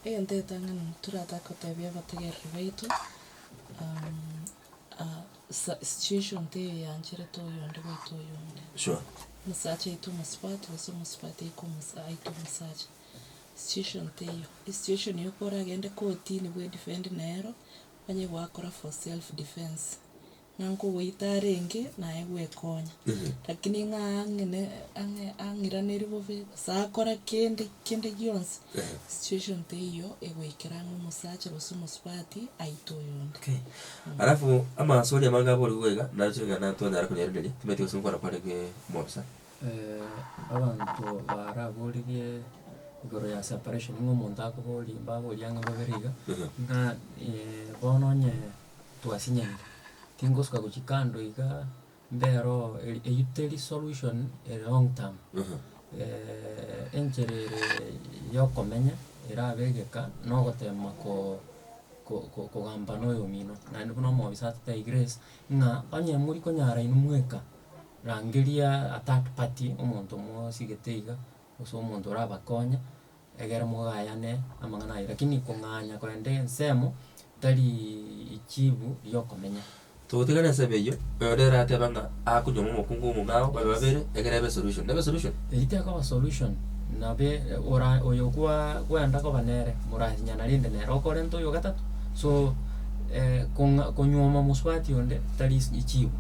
Enteta ng'ano turataka kutebia bategereri baitu situation tiyo yanchire tuyonde baitu uyonde. Sure. Musacha itu musipati gose musipati iko aitu musacha. Situation tiyo. Situation yokora agende kotini bwe defend nero banye gwakora for self defense. Nanko witarenge naye gwekonya. Lakini angiraneri bobe sakora kende gyonse. Situation tiyo egwekera musacha gose musipati aitu uyonde. Okay. Alafu ama swali amanga boli gwega nacho na to ndara kunyerere tumeti usungora kwale ke mobsa. Abantu baraburiye igoro ya separation nk'umuntu akobori babori yanga baberiga nka bononye twasinyanga tingoska kuchikando iga mbero a utility solution a long term encherere yokomenya irabegeka no gotema ko gamba no yomino na ndibuno mo bisata ta grace nga anye muri ko nyara inumweka rangiria a third party umuntu mo sigeteiga uso umuntu rabakonya egera mugayane amangana lakini kunganya kwende nsemo tali ichibu yokomenya tutigana sebeyo odera atebanga akunyomo mukungu mungao babere egerebe solution nebe solution iteka solution nabe ora oyokwa kwenda ko banere muranyana linde nero okore nto yo gatatu so konyoma muswati onde tali ichibu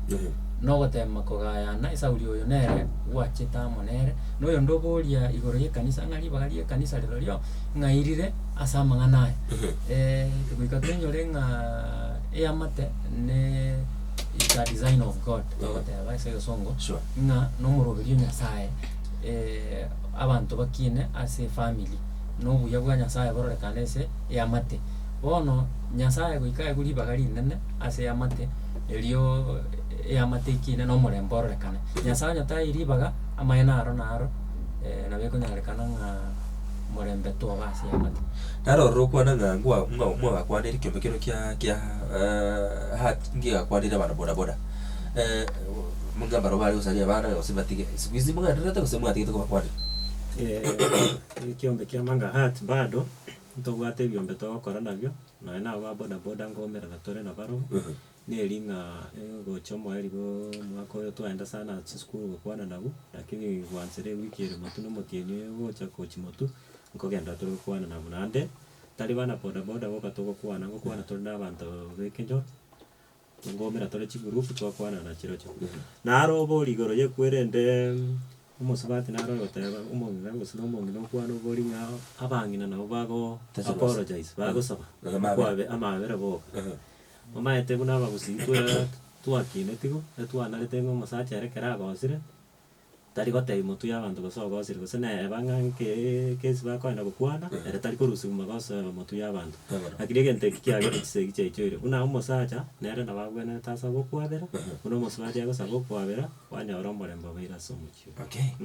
no gotema kogayana isauri oyo nere wachita monere no yo ndoboria igoro ye kanisa ngari bagari kanisa lero ngairire asama nganaye kwikatenyo lenga amate ne is a design of God whatever say songo sure nga no muroberio nyasaye abantu bakine as a family no buya bwa nyasaye borore kanese amate bono nyasaye gwikaye guri bagari nene as a amate elio amate kine no muremborore kana nyasaye nyata iribaga amayena aro naro na beko nyarekana nga murembe to basi amate naro rokwana ngwa mwa kwanira kyombe kino kya hat ngiga kwanira bana boda mungamba robali usalia bana osibatige sikuizi munga ndata kusemwa atige ko bakwari kyombe kya manga hat bado ntogwate byombe tokora nabyo na boda ngomera gatore na baro nelinga gochomo eligo mwako twaenda sana school kwana nabo lakini wansere wikere matuno motienye gocha kochimotu nkogenda toro kwana nabo nande tali bana boda boka toko kwana toro nabantu bekenjo ngomera tore chigurupu twakwana na chirocho naro boli goro ye kwerende umusabati naro yoteba umonga gusino umonga no kwana boli nga abangina nabo bago apologize bago saba kwabe amabera boka mama ete buna bagusitwe twakine tigo twana letengo masacha erekera agosire tari gotei mutu y'abantu gosogosire gose na banganke kesi bakwenda gukwana ere tari korusuma gose mutu y'abantu akiri gente kiage kisegi cyecyore una umusacha nere nabagwene tasa gokwabera uno musacha yagosa gokwabera wanya oromoremba baira somuchi okay